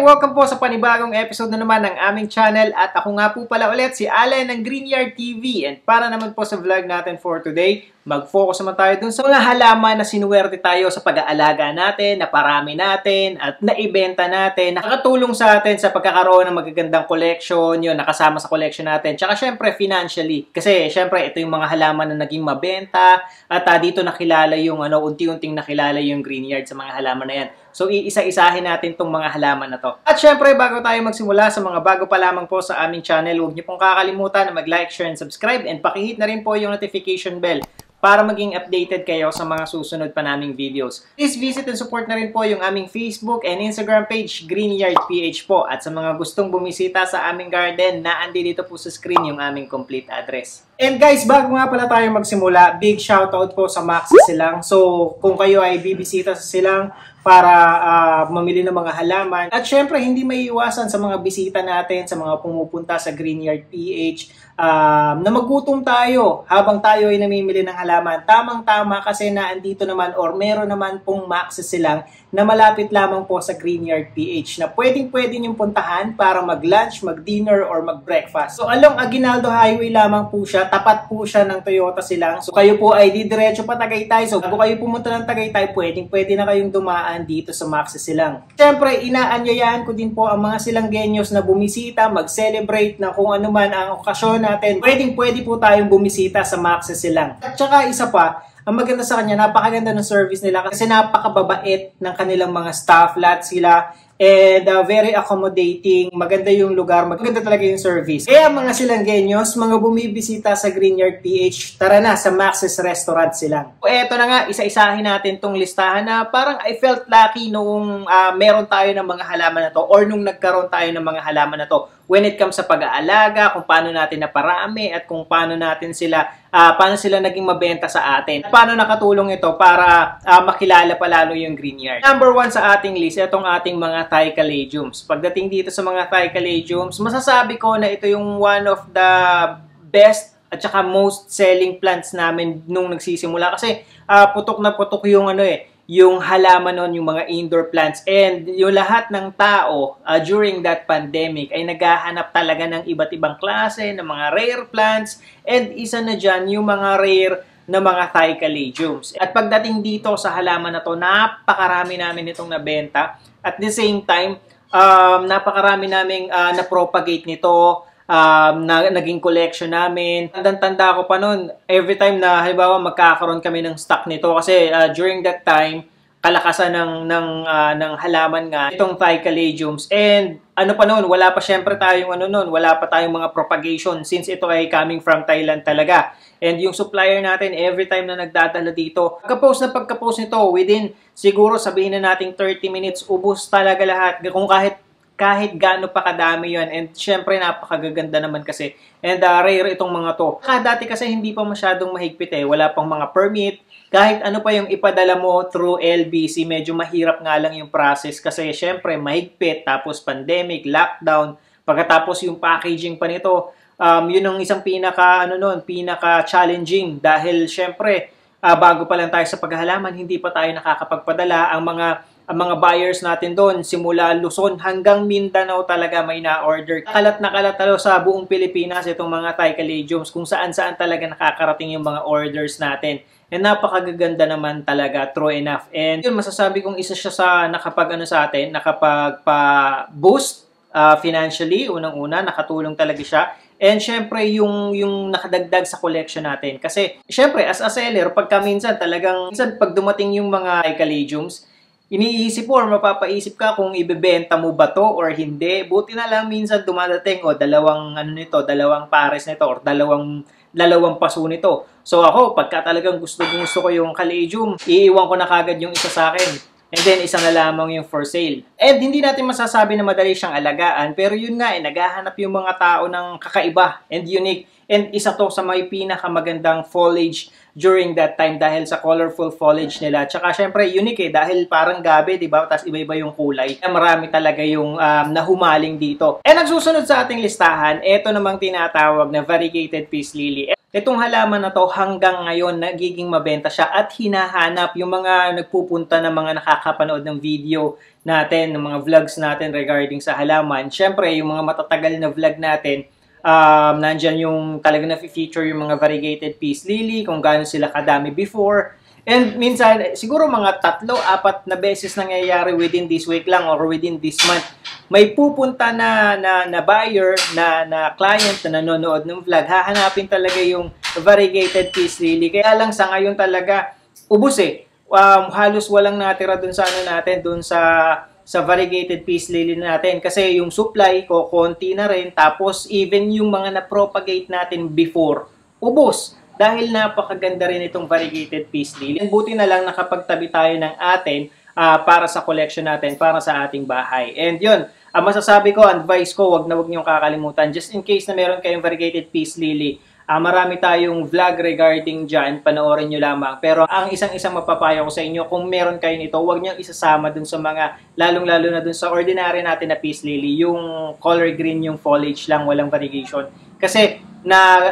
welcome po sa panibagong episode na naman ng aming channel at ako nga po pala ulit si Allen ng Greenyard TV and para naman po sa vlog natin for today, mag-focus naman tayo dun sa mga halaman na sinuwerte tayo sa pag-aalaga natin, na parami natin at naibenta natin, nakakatulong sa atin sa pagkakaroon ng magagandang collection, yun, nakasama sa collection natin. Tsaka syempre financially, kasi syempre ito yung mga halaman na naging mabenta at dito nakilala yung unti-unting nakilala yung Greenyard sa mga halaman na yan. So, iisa-isahin natin tong mga halaman na to. At syempre, bago tayo magsimula sa mga bago pa lamang po sa aming channel, huwag niyo pong kakalimutan na mag-like, share, and subscribe and pakihit na rin po yung notification bell para maging updated kayo sa mga susunod pa naming videos. Please visit and support na rin po yung aming Facebook and Instagram page, Greenyard PH po. At sa mga gustong bumisita sa aming garden, naandi dito po sa screen yung aming complete address. And guys, bago nga pala tayo magsimula, big shoutout po sa Max Silang. So, kung kayo ay bibisita sa Silang para mamili ng mga halaman. At syempre, hindi maiiwasan sa mga bisita natin, sa mga pumupunta sa Greenyard PH, na magutom tayo habang tayo ay namimili ng halaman. Tamang-tama kasi naandito naman or meron naman pong Max Silang na malapit lamang po sa Greenyard PH na pwedeng-pwede niyong puntahan para mag-lunch, mag-dinner, or mag-breakfast. So, along Aguinaldo Highway lamang po siya. Tapat po siya ng Toyota Silang. So, kayo po ay didiretso pa Tagaytay. So, bago kayo pumunta ng Tagaytay, pwedeng-pwede na kayong dumaan dito sa Max Silang. Siyempre, inaanyayahan ko din po ang mga Silanggenyos na bumisita, mag-celebrate na kung ano man ang okasyon natin. Pwedeng-pwede po tayong bumisita sa Max Silang. At saka isa pa, ang maganda sa kanya, napakaganda ng service nila kasi napakababait ng kanilang mga staff, lahat sila. And very accommodating, maganda yung lugar, maganda talaga yung service. Kaya mga Silanggenyos, mga bumibisita sa Greenyard PH, tara na sa Max's Restaurant Silang. So, eto na nga, isa-isahin natin tong listahan na parang I felt lucky nung meron tayo ng mga halaman na to or nung nagkaroon tayo ng mga halaman na to when it comes sa pag-aalaga, kung paano natin naparami at kung paano natin sila paano sila naging mabenta sa atin. Paano nakatulong ito para makilala pa lalo yung Greenyard. Number 1 sa ating list, itong ating mga Thai Caladiums. Pagdating dito sa mga Thai Caladiums, masasabi ko na ito yung one of the best at saka most selling plants namin nung nagsisimula. Kasi putok na putok yung yung halaman nun, yung mga indoor plants. And yung lahat ng tao during that pandemic ay naghahanap talaga ng iba't ibang klase, ng mga rare plants. And isa na dyan, yung mga rare na mga Thai Caladiums. At pagdating dito sa halaman na to, napakarami namin itong nabenta. At the same time, napakarami naming na-propagate nito, naging collection namin. Tanda ko pa noon, every time na halimbawa magkakaroon kami ng stock nito kasi during that time kalakasan ng halaman nga itong Thai Caladiums. And ano pa noon, wala pa syempre tayong wala pa tayong mga propagation since ito ay coming from Thailand talaga. And yung supplier natin every time na nagdadala dito, pagka-post nito within siguro sabihin na nating 30 minutes ubos talaga lahat. Kung kahit gaano pa kadami yun. And syempre, napakagaganda naman kasi. And rare itong mga to. Dati kasi hindi pa masyadong mahigpit wala pang mga permit. Kahit ano pa yung ipadala mo through LBC, medyo mahirap nga lang yung process. Kasi syempre, mahigpit. Tapos pandemic, lockdown. Pagkatapos yung packaging pa nito, yun ang isang pinaka-challenging. Dahil syempre, bago pa lang tayo sa paghahalaman, hindi pa tayo nakakapagpadala. Ang mga buyers natin doon, simula Luzon hanggang Mindanao talaga may na-order. Kalat na kalat sa buong Pilipinas itong mga Thai Caladiums kung saan-saan talaga nakakarating yung mga orders natin. And napakagaganda naman talaga, true enough. And yun, masasabi kong isa siya sa nakapag-boost financially, unang-una, nakatulong talaga siya. And syempre, yung nakadagdag sa collection natin. Kasi, syempre, as a seller, minsan pag dumating yung mga Thai Caladiums, iniisip mo or mapapaisip ka kung ibebenta mo ba to or hindi. Buti na lang minsan dumadating dalawang pares nito or dalawang paso nito. So ako, pagka talagang gusto ko yung Caladium, iiwan ko na kagad yung isa sa akin. And then, isa na lamang yung for sale. And hindi natin masasabi na madali siyang alagaan, pero yun nga, naghahanap yung mga tao ng kakaiba and unique. And isa to sa may pinakamagandang foliage during that time dahil sa colorful foliage nila. Tsaka syempre unique dahil parang gabi, di ba? Tapos iba-iba yung kulay. Marami talaga yung nahumaling dito. And nagsusunod sa ating listahan, ito namang tinatawag na variegated peace lily. Itong halaman na to hanggang ngayon nagiging mabenta siya at hinahanap yung mga nagpupunta na mga nakakapanood ng video natin, ng mga vlogs natin regarding sa halaman. Syempre, yung mga matatagal na vlog natin, nandyan yung talaga na-feature yung mga variegated peace lily, kung gaano sila kadami before. And minsan, siguro mga 3-4 na beses nangyayari within this week lang or within this month. May pupunta na buyer, na client na nanonood ng vlog, hahanapin talaga yung variegated peace lily. Kaya lang sa ngayon talaga, ubos halos walang natira dun sa dun sa variegated peace lily natin kasi yung supply ko konti na rin, tapos even yung mga na-propagate natin before ubos dahil napakaganda rin itong variegated peace lily. Buti na lang nakapagtabi tayo ng atin para sa collection natin, para sa ating bahay. And yun, masasabi ko, advice ko, wag niyong kakalimutan, just in case na meron kayong variegated peace lily, marami tayong vlog regarding dyan, panoorin nyo lamang. Pero ang isang mapapayo ko sa inyo, kung meron kayo nito, huwag nyo isasama dun sa mga, lalong-lalo na dun sa ordinary natin na peace lily, yung color green, yung foliage lang, walang variegation. Kasi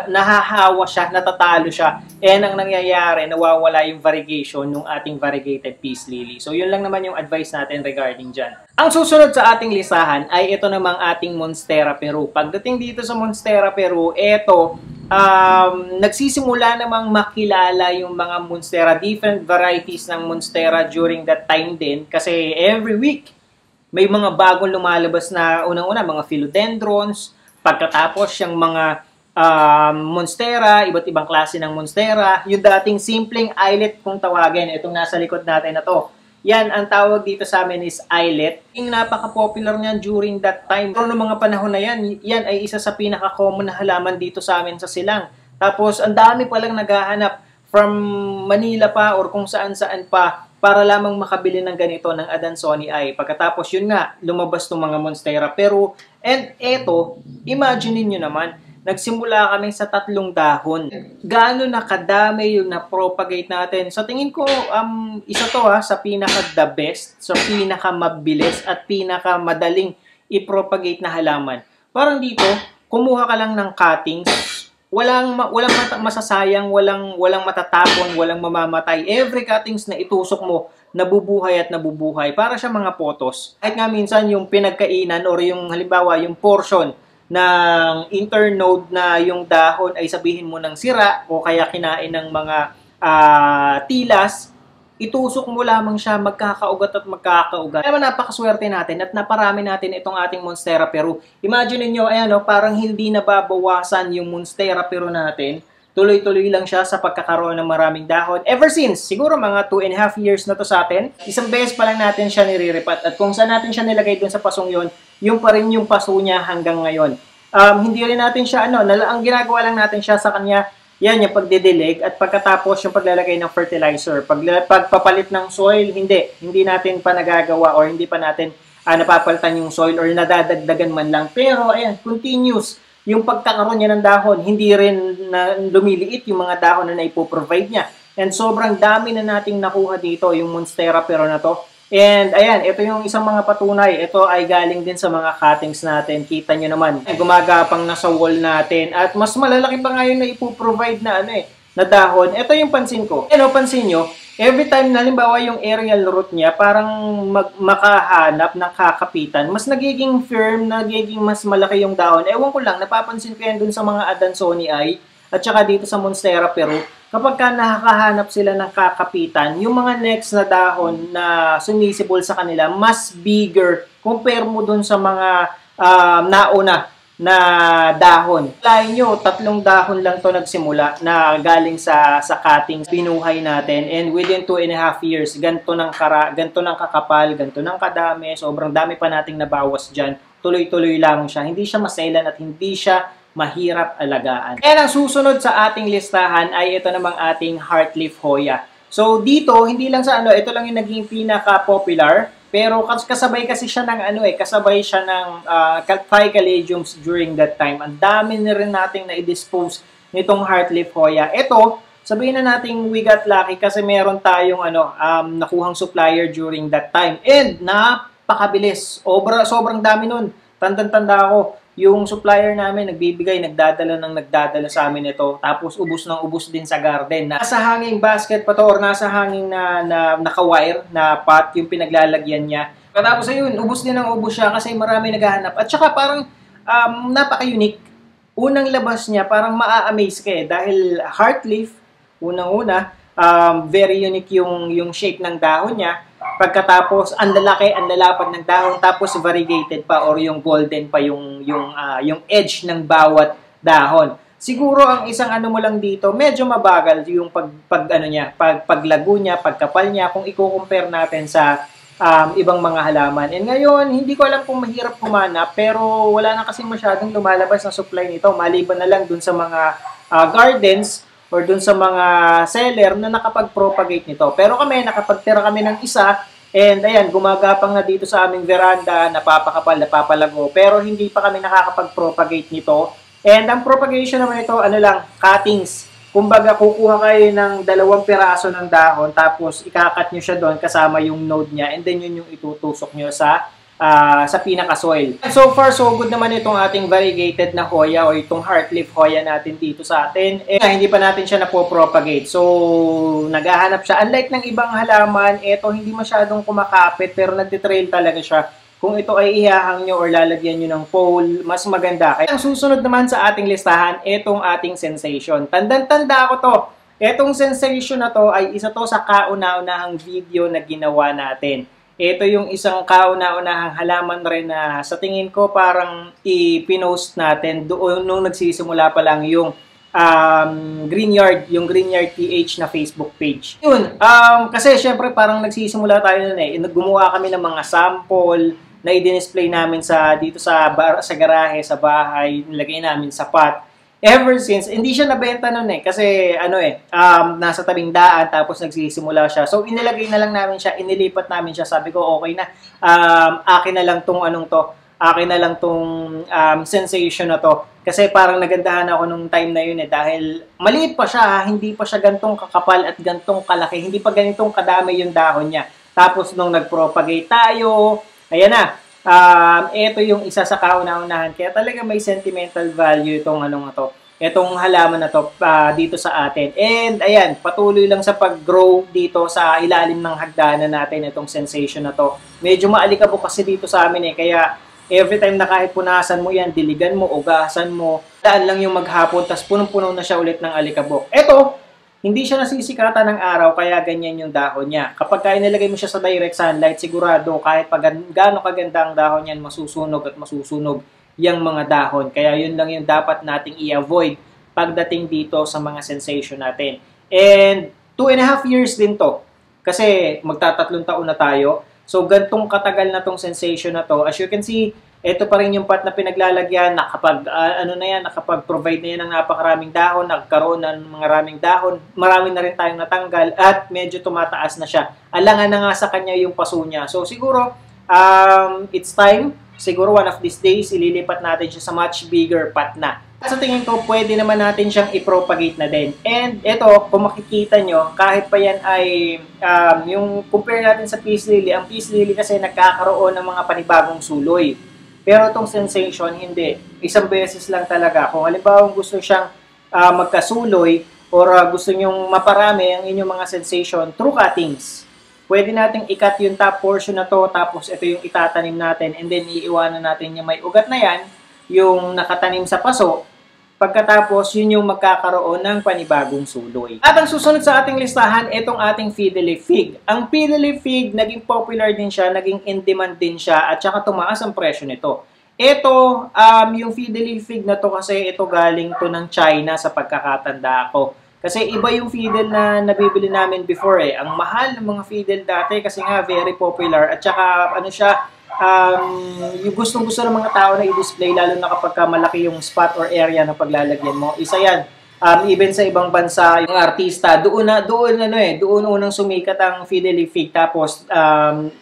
nahahawa siya, natatalo siya, and ang nangyayari, nawawala yung variegation ng ating variegated peace lily. So yun lang naman yung advice natin regarding dyan. Ang susunod sa ating listahan ay ito namang ating Monstera Peru. Pagdating dito sa Monstera Peru, ito, nagsisimula namang makilala yung mga Monstera, different varieties ng Monstera during that time din. Kasi every week, may mga bagong lumalabas na unang-una, mga philodendrons, pagkatapos yung mga Monstera, iba't ibang klase ng Monstera, yung dating simpleng eyelet kung tawagin, itong nasa likod natin na to. Yan, ang tawag dito sa amin is eyelet. Yung napaka-popular niyan during that time. Pero noong mga panahon na yan, yan ay isa sa pinaka-common na halaman dito sa amin sa Silang. Tapos, ang dami palang naghahanap from Manila pa or kung saan-saan pa para lamang makabili ng ganito ng Adansonii ay. Pagkatapos, yun nga, lumabas itong mga Monstera Peru. And eto, imagine niyo naman, nagsimula kami sa 3 dahon. Gaano na kadami yung na-propagate natin. Sa tingin ko, isa to sa pinaka-the best, sa pinaka-mabilis at pinaka-madaling i-propagate na halaman. Parang dito, kumuha ka lang ng cuttings, walang masasayang, walang matatapon, walang mamamatay. Every cuttings na itusok mo, nabubuhay at nabubuhay. Para siya mga potos. Kahit nga minsan yung pinagkainan or yung halimbawa, yung portion ng internode na yung dahon ay sabihin mo ng sira o kaya kinain ng mga tilas, itusok mo lamang siya, magkakaugat at magkakaugat. Kaya napakaswerte natin at naparami natin itong ating Monstera Peru. Imagine niyo, ayan parang hindi nababawasan yung Monstera Peru natin. Tuloy-tuloy lang siya sa pagkakaroon ng maraming dahon. Ever since, siguro mga 2.5 years na to sa atin, isang beses pa lang natin siya niriripat. At kung saan natin siya nilagay dun sa pasong yon, yung pa rin yung paso niya hanggang ngayon. Hindi rin natin siya, ang ginagawa lang natin siya sa kanya, yan yung pagdidilig at pagkatapos yung paglalagay ng fertilizer. Pagpapalit ng soil, hindi natin pa nagagawa or hindi pa natin napapalitan yung soil or nadadagdagan man lang. Pero ayan, continuous. Yung pagkakaroon niya ng dahon, hindi rin na lumiliit yung mga dahon na naipoprovide niya. And sobrang dami na nating nakuha dito, yung Monstera Peru na to. And ayan, ito yung isang mga patunay. Ito ay galing din sa mga cuttings natin. Kita nyo naman, gumagapang na sa wall natin. At mas malalaki pa nga yung naipoprovide na na dahon. Ito yung pansin ko. Pansin nyo, every time na halimbawa yung aerial root niya, parang makahanap ng kakapitan, mas nagiging firm, nagiging mas malaki yung dahon. Ewan ko lang, napapansin ko yan dun sa mga Adansonii at saka dito sa Monstera Peru. Kapag ka nakakahanap sila ng kakapitan, yung mga next na dahon na sumisibol sa kanila, mas bigger compare mo dun sa mga nauna na dahon. Lain nyo, 3 dahon lang to nagsimula na galing sa cuttings, pinuhay natin, and within 2.5 years, ganito ng kakapal, ganito ng kadami, sobrang dami pa nating nabawas dyan. Tuloy-tuloy lang siya. Hindi siya masailan at hindi siya mahirap alagaan. And ang susunod sa ating listahan ay ito namang ating Heartleaf Hoya. So dito, hindi lang sa ito lang yung naging pinaka-popular, pero kasabay kasi siya ng kasabay siya ng Phycalediums during that time. Ang dami na rin nating na-dispose nitong Heartleaf Hoya. Ito, sabihin na natin we got lucky kasi meron tayong nakuhang supplier during that time. And napakabilis. Sobrang dami nun. Tandang-tanda ako. Yung supplier namin, nagdadala sa amin ito. Tapos, ubos ng ubos din sa garden. Nasa hanging basket pa to or nasa hanging na naka-wire na pot yung pinaglalagyan niya. Tapos, ayun, ubos din ng ubos siya kasi marami naghahanap. At saka parang napaka-unique. Unang labas niya, parang maa-amaze ka dahil heart leaf, unang-una, very unique yung shape ng dahon niya. Pagkatapos, ang lalaki, ang lalapad ng dahon, tapos variegated pa or yung golden pa yung edge ng bawat dahon. Siguro ang isang mo lang dito, medyo mabagal yung paglago niya, pagkapal niya kung i-compare natin sa ibang mga halaman. And ngayon, hindi ko alam kung mahirap kumanap, pero wala na kasi masyadong lumalabas na supply nito. Maliban na lang dun sa mga gardens or dun sa mga seller na nakapag-propagate nito. Pero kami, nakapagtira kami ng isa, and ayan, gumagapang na dito sa aming veranda, napapakapal, napapalago, pero hindi pa kami nakakapag-propagate nito. And ang propagation naman ito, cuttings. Kumbaga, kukuha kayo ng 2 piraso ng dahon, tapos ikakat nyo siya doon kasama yung node niya, and then yun yung itutusok nyo sa pinaka-soil. So far, so good naman itong ating variegated na Hoya o itong heartleaf Hoya natin dito sa atin. Hindi pa natin siya napopropagate. So, naghahanap siya. Unlike ng ibang halaman, ito hindi masyadong kumakapit pero nagtitrail talaga siya. Kung ito ay ihahang nyo or lalagyan nyo ng pole, mas maganda. Kaya ang susunod naman sa ating listahan, itong ating sensation. Tandang-tanda ko to. Itong sensation na to ay isa to sa kauna-unahang video na ginawa natin. Ito yung isang kauna-unahang halaman rin na sa tingin ko parang i-pinost natin doon nung nagsisimula pa lang yung Greenyard PH na Facebook page. Yun, kasi syempre parang nagsisimula tayo nun gumawa kami ng mga sample na i-display namin dito sa garahe, sa bahay, nilagay namin sa pot. Ever since, hindi siya nabenta nun kasi nasa tabing daan tapos nagsisimula siya. So, inilagay na lang namin siya, inilipat namin siya. Sabi ko, okay na, akin na lang tong sensation na to. Kasi parang nagandahan ako nung time na yun dahil maliit pa siya, hindi pa siya gantong kakapal at gantong kalaki, hindi pa ganitong kadami yung dahon niya. Tapos nung nag-propagate tayo, ayan na. Ito yung isa sa kauna-unahan. Kaya talaga may sentimental value itong itong halaman na to dito sa atin. And ayan, patuloy lang sa pag-grow dito sa ilalim ng hagdanan natin itong sensation na to. Medyo maalikabok kasi dito sa amin kaya every time na kahit punasan mo yan, diligan mo, ugasan mo, daan lang yung maghapon, tas punong-puno na siya ulit ng alikabok. Ito, hindi siya nasisikatan ng araw, kaya ganyan yung dahon niya. Kapag nilagay mo siya sa direct sunlight, sigurado kahit gaano kaganda ang dahon niyan, masusunog at masusunog yung mga dahon. Kaya yun lang yung dapat nating i-avoid pagdating dito sa mga sensation natin. And 2.5 years din to. Kasi magtatatlong taon na tayo. So, gantong katagal na tong sensation na to. As you can see, ito pa rin yung pot na pinaglalagyan, nakapag-provide na yan ng napakaraming dahon, nagkaroon ng mga raming dahon, marami na rin tayong natanggal at medyo tumataas na siya. Alangan na nga sa kanya yung paso niya. So siguro, it's time, siguro one of these days, ililipat natin siya sa much bigger pot na. Sa tingin ko, pwede naman natin siyang i-propagate na din. And ito, kung makikita nyo, kahit pa yan ay, yung compare natin sa peace lily, ang peace lily kasi nagkakaroon ng mga panibagong suloy. Pero itong sensation, hindi. Isang beses lang talaga. Kung halimbawa gusto siyang magkasuloy or gusto nyong maparami ang inyong mga sensation through cuttings, pwede nating i-cut yung top portion na to, tapos ito yung itatanim natin, and then iiwanan natin yung may ugat na yan, yung nakatanim sa paso. Pagkatapos, yun yung magkakaroon ng panibagong suloy. At ang susunod sa ating listahan, itong ating fiddly fig. Ang fiddly fig, naging popular din siya, naging in demand din siya, at saka tumaas ang presyo nito. Ito, yung fiddly fig na to kasi ito galing to ng China sa pagkakatanda ko. Kasi iba yung fiddle na nabibili namin before Ang mahal ng mga fiddle dati kasi nga very popular, at saka yung gustong-gusto ng mga tao na i-display, lalo na kapag malaki yung spot or area na paglalagyan mo. Isa yan. Even sa ibang bansa, yung artista, doon unang sumikat ang fiddly fig. Tapos,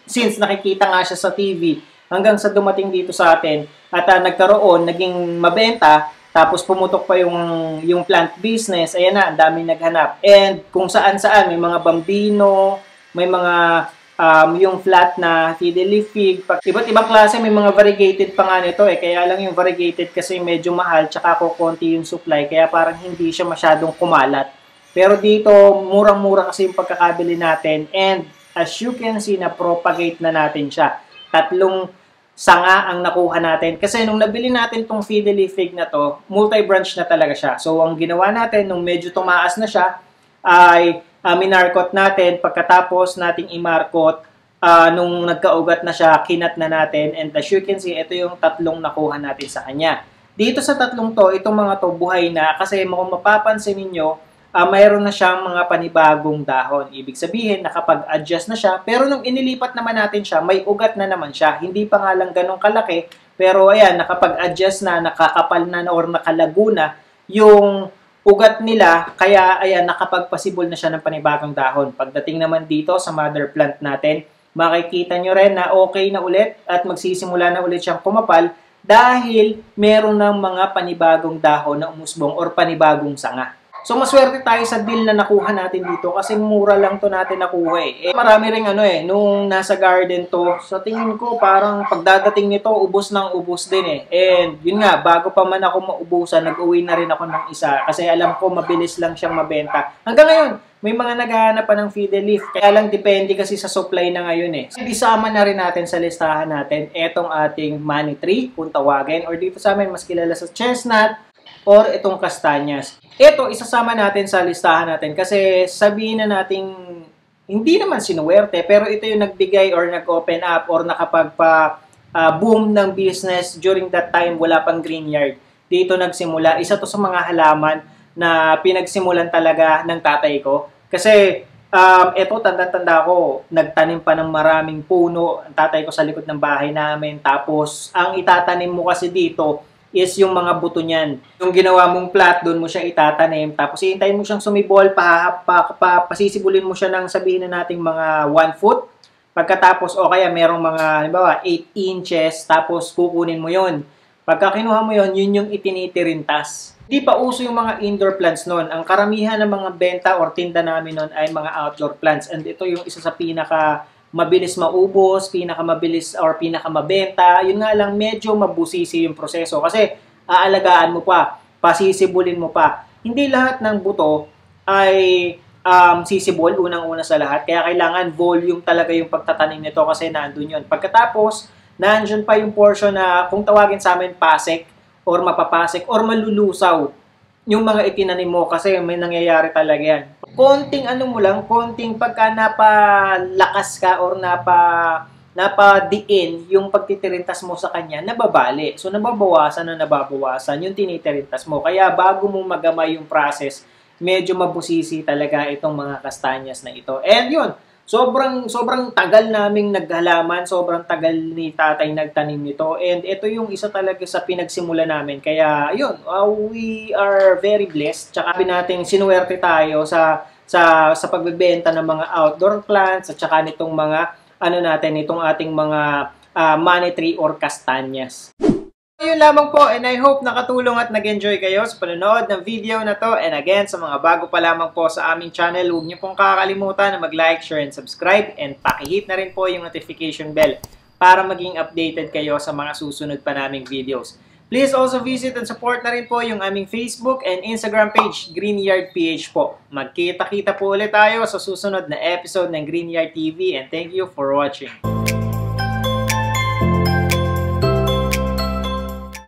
since nakikita nga siya sa TV, hanggang sa dumating dito sa atin, at naging mabenta, tapos pumutok pa yung plant business, ayan na, ang daming naghanap. And kung saan-saan, may mga bambino, may mga yung flat na fiddle fig, iba't ibang klase, may mga variegated pa nga nito kaya lang yung variegated kasi medyo mahal, tsaka kukunti yung supply, kaya parang hindi siya masyadong kumalat. Pero dito, murang-mura kasi yung pagkakabili natin, and as you can see, na-propagate na natin siya. 3 sanga ang nakuha natin. Kasi nung nabili natin tong fiddle fig na to, multi-branch na talaga siya. So, ang ginawa natin, nung medyo tumaas na siya, ay minarkot natin. Pagkatapos nating imarkot, nung nagkaugat na siya, kinat na natin. And as you can see, ito yung 3 nakuha natin sa kanya. Dito sa 3 to, itong mga to, buhay na. Kasi kung mapapansin ninyo, mayroon na siyang mga panibagong dahon. Ibig sabihin, nakapag-adjust na siya. Pero nung inilipat naman natin siya, may ugat na naman siya. Hindi pa nga lang ganun kalaki. Pero ayan, nakapag-adjust na, nakakapal na or nakalago na yung ugat nila. Kaya ayan, nakapagpasibol na siya ng panibagong dahon. Pagdating naman dito sa mother plant natin, makikita nyo rin na okay na ulit at magsisimula na ulit siyang kumapal dahil meron ng mga panibagong dahon na umusbong or panibagong sanga. So, maswerte tayo sa deal na nakuha natin dito kasi mura lang to natin nakuha marami ring nung nasa garden to, sa tingin ko parang pagdadating nito, ubos ng ubos din And yun nga, bago pa man ako maubusan, nag-uwi na rin ako ng isa kasi alam ko mabilis lang siyang mabenta. Hanggang ngayon, may mga naghahanap pa ng fiddle leaf. Kaya lang depende kasi sa supply na ngayon So, isama na rin natin sa listahan natin etong ating money tree, kung tawagin, or dito sa amin mas kilala sa chestnut, or itong kastanyas. Ito, isasama natin sa listahan natin kasi sabihin na natin hindi naman sinuwerte, pero ito yung nagbigay or nag-open up or nakapagpa-boom ng business during that time, wala pang green yard. Dito nagsimula. Isa to sa mga halaman na pinagsimulan talaga ng tatay ko. Kasi ito, tanda-tanda ko, nagtanim pa ng maraming puno ang tatay ko sa likod ng bahay namin. Tapos, ang itatanim mo kasi dito is yung mga buto niyan. Yung ginawa mong plat, doon mo siya itatanim. Tapos, iintayin mo siyang sumibol, pasisibulin mo siya ng sabihin na nating mga 1 foot. Pagkatapos, o kaya merong mga, halimbawa, 8 inches, tapos kukunin mo yon. Pagka kinuha mo yon, yun yung itinitirintas. Hindi pa uso yung mga indoor plants noon. Ang karamihan ng mga benta or tinda namin noon ay mga outdoor plants. And ito yung isa sa mabilis maubos, pinakamabilis or pinakamabenta. Yun nga lang, medyo mabusisi yung proseso kasi aalagaan mo pa, pasisibulin mo pa. Hindi lahat ng buto ay sisibol, unang-una sa lahat. Kaya kailangan volume talaga yung pagtatanim nito kasi nandun yun. Pagkatapos, nandun pa yung portion na kung tawagin sa amin pasek or mapapasek or malulusaw yung mga itinanim mo kasi may nangyayari talaga yan. Konting konting pagka napalakas ka or napadiin yung pagtitirintas mo sa kanya, nababali. So, nababawasan yung tinitirintas mo. Kaya bago mo magamay yung process, medyo mabusisi talaga itong mga kastanyas na ito. And yun, sobrang tagal naming naghalaman, sobrang tagal ni tatay nagtanim nito. And ito yung isa talaga sa pinagsimula namin. Kaya yun, we are very blessed. Tsaka natin sinuwerte tayo sa pagbebenta ng mga outdoor plants at saka nitong mga itong ating mga money tree or kastanyas. Yun lamang po, and I hope nakatulong at nag-enjoy kayo sa panonood ng video na to. And again, sa mga bago pa lamang po sa aming channel, huwag niyo pong kakalimutan na mag-like, share, and subscribe. And pakihit na rin po yung notification bell para maging updated kayo sa mga susunod pa naming videos. Please also visit and support na rin po yung aming Facebook and Instagram page, Greenyard PH po. Magkita-kita po ulit tayo sa susunod na episode ng Greenyard TV, and thank you for watching.